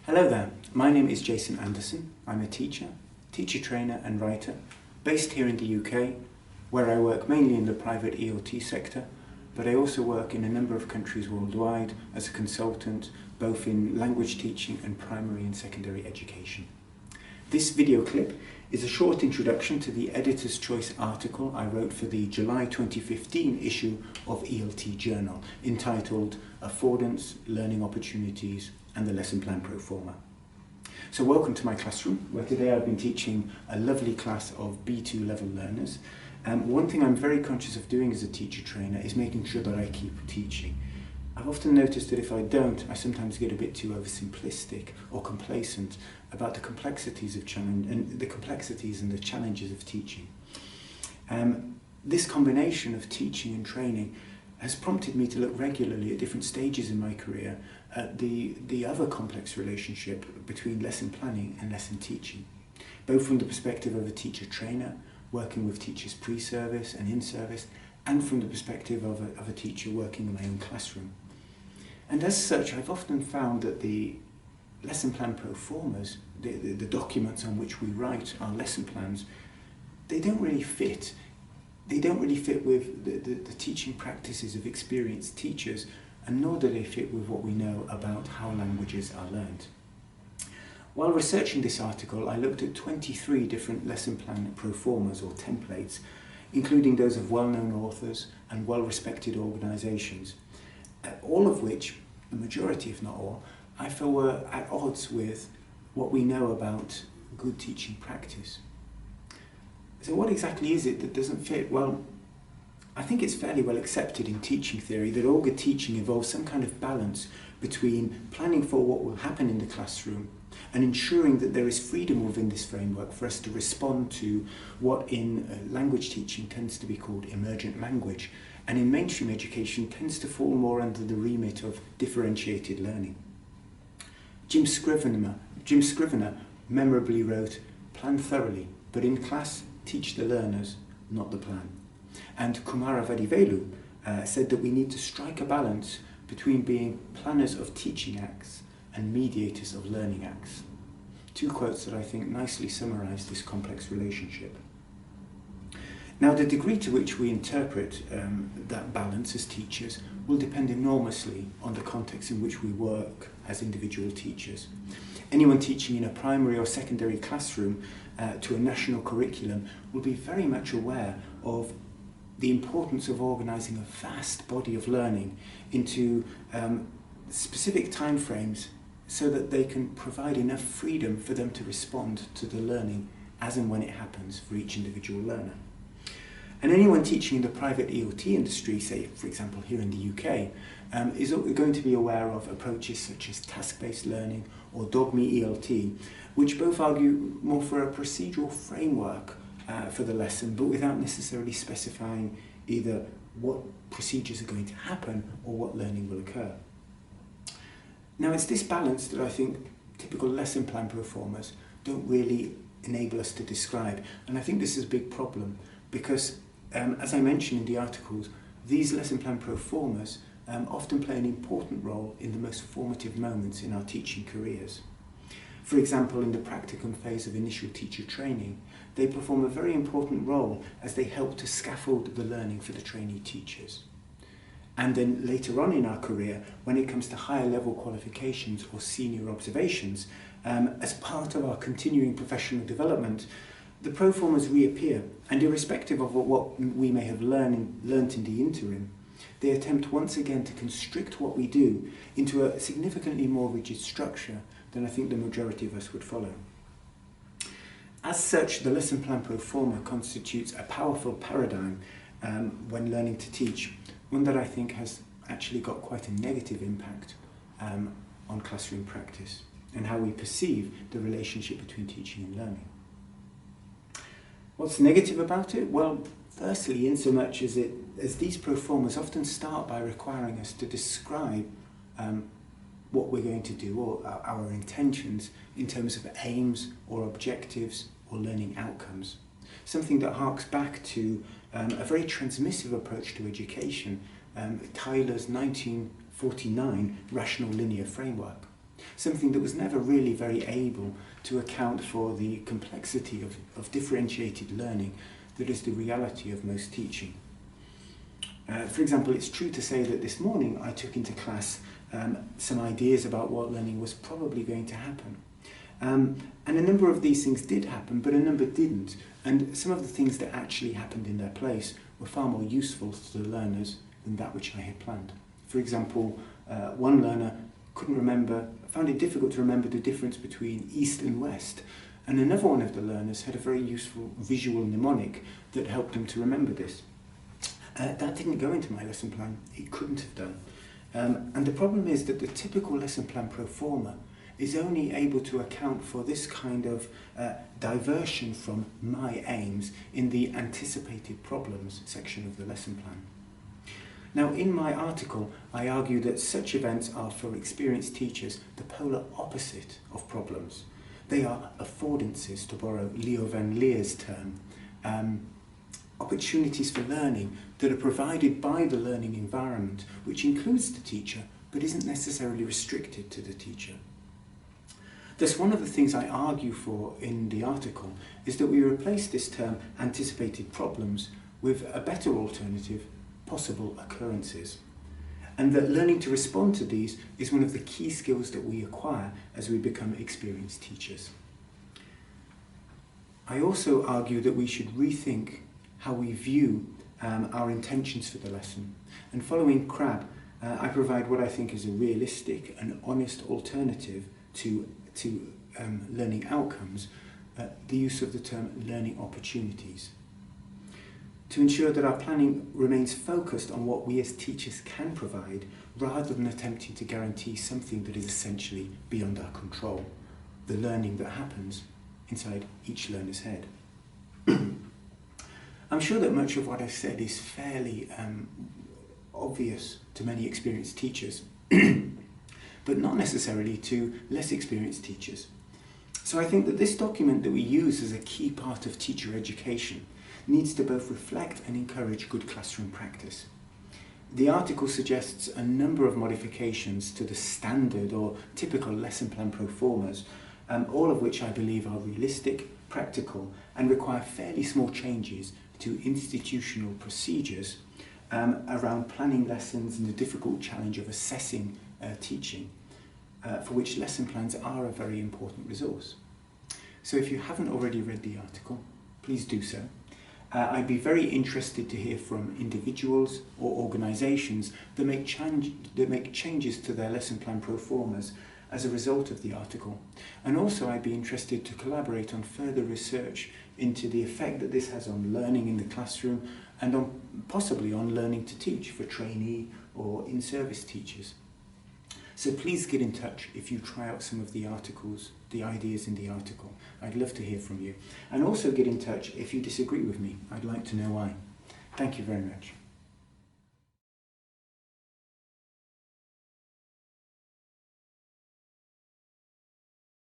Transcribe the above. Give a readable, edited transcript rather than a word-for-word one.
Hello there, my name is Jason Anderson. I'm a teacher trainer and writer based here in the UK, where I work mainly in the private ELT sector, but I also work in a number of countries worldwide as a consultant, both in language teaching and primary and secondary education. This video clip is a short introduction to the Editor's Choice article I wrote for the July 2015 issue of ELT Journal, entitled Affordance, Learning Opportunities and the Lesson Plan Pro Forma. So welcome to my classroom, where today I've been teaching a lovely class of B2 level learners. One thing I'm very conscious of doing as a teacher trainer is making sure that I keep teaching. I've often noticed that if I don't, I sometimes get a bit too oversimplistic or complacent about the complexities of and the challenges of teaching. This combination of teaching and training has prompted me to look regularly at different stages in my career at the other complex relationship between lesson planning and lesson teaching, both from the perspective of a teacher trainer working with teachers pre-service and in-service, and from the perspective of a teacher working in my own classroom. And as such, I've often found that the lesson plan pro formas, the documents on which we write our lesson plans, they don't really fit. They don't really fit with the teaching practices of experienced teachers, and nor do they fit with what we know about how languages are learned. While researching this article, I looked at 23 different lesson plan pro formas or templates, including those of well-known authors and well-respected organisations, all of which, the majority if not all, I feel were at odds with what we know about good teaching practice. So what exactly is it that doesn't fit? Well, I think it's fairly well accepted in teaching theory that all good teaching involves some kind of balance between planning for what will happen in the classroom and ensuring that there is freedom within this framework for us to respond to what in language teaching tends to be called emergent language, and in mainstream education tends to fall more under the remit of differentiated learning. Jim Scrivener memorably wrote, "Plan thoroughly, but in class teach the learners, not the plan." And Kumara Vadivelu said that we need to strike a balance between being planners of teaching acts and mediators of learning acts. Two quotes that I think nicely summarise this complex relationship. Now, the degree to which we interpret that balance as teachers will depend enormously on the context in which we work as individual teachers. Anyone teaching in a primary or secondary classroom to a national curriculum will be very much aware of the importance of organising a vast body of learning into specific timeframes so that they can provide enough freedom for them to respond to the learning as and when it happens for each individual learner. And anyone teaching in the private ELT industry, say for example here in the UK, is going to be aware of approaches such as task-based learning or dogme ELT, which both argue more for a procedural framework for the lesson, but without necessarily specifying either what procedures are going to happen or what learning will occur. Now, it's this balance that I think typical lesson plan pro formas don't really enable us to describe, and I think this is a big problem because, as I mentioned in the articles, these lesson plan pro formas often play an important role in the most formative moments in our teaching careers. For example, in the practicum phase of initial teacher training, they perform a very important role as they help to scaffold the learning for the trainee teachers. And then later on in our career, when it comes to higher level qualifications or senior observations, as part of our continuing professional development, the pro formas reappear, and irrespective of what we may have learnt in the interim, they attempt once again to constrict what we do into a significantly more rigid structure than I think the majority of us would follow. As such, the lesson plan pro forma constitutes a powerful paradigm when learning to teach, one that I think has actually got quite a negative impact on classroom practice and how we perceive the relationship between teaching and learning. What's negative about it? Well, firstly, in so much as these pro formas often start by requiring us to describe what we're going to do or our intentions in terms of aims or objectives or learning outcomes. Something that harks back to a very transmissive approach to education, Tyler's 1949 rational linear framework. something that was never really very able to account for the complexity of differentiated learning that is the reality of most teaching. For example, it's true to say that this morning I took into class some ideas about what learning was probably going to happen. And a number of these things did happen, but a number didn't. And some of the things that actually happened in their place were far more useful to the learners than that which I had planned. For example, one learner found it difficult to remember the difference between east and west. And another one of the learners had a very useful visual mnemonic that helped them to remember this. That didn't go into my lesson plan. It couldn't have done. And the problem is that the typical lesson plan pro forma is only able to account for this kind of diversion from my aims in the anticipated problems section of the lesson plan. Now, in my article, I argue that such events are, for experienced teachers, the polar opposite of problems. They are affordances, to borrow Leo van Leer's term, opportunities for learning that are provided by the learning environment, which includes the teacher, but isn't necessarily restricted to the teacher. Thus, one of the things I argue for in the article is that we replace this term anticipated problems with a better alternative, possible occurrences, and that learning to respond to these is one of the key skills that we acquire as we become experienced teachers. I also argue that we should rethink how we view our intentions for the lesson, and following Crabb, I provide what I think is a realistic and honest alternative to learning outcomes, the use of the term learning opportunities, to ensure that our planning remains focused on what we as teachers can provide, rather than attempting to guarantee something that is essentially beyond our control, the learning that happens inside each learner's head. I'm sure that much of what I've said is fairly obvious to many experienced teachers, but not necessarily to less experienced teachers. So I think that this document that we use as a key part of teacher education needs to both reflect and encourage good classroom practice. The article suggests a number of modifications to the standard or typical lesson plan pro formas, all of which I believe are realistic, practical, and require fairly small changes to institutional procedures around planning lessons and the difficult challenge of assessing teaching, for which lesson plans are a very important resource. So if you haven't already read the article, please do so. I'd be very interested to hear from individuals or organisations that make changes to their lesson plan pro formas as a result of the article. And also I'd be interested to collaborate on further research into the effect that this has on learning in the classroom and possibly on learning to teach for trainee or in-service teachers. So please get in touch if you try out some of the articles, the ideas in the article. I'd love to hear from you. And also get in touch if you disagree with me. I'd like to know why. Thank you very much.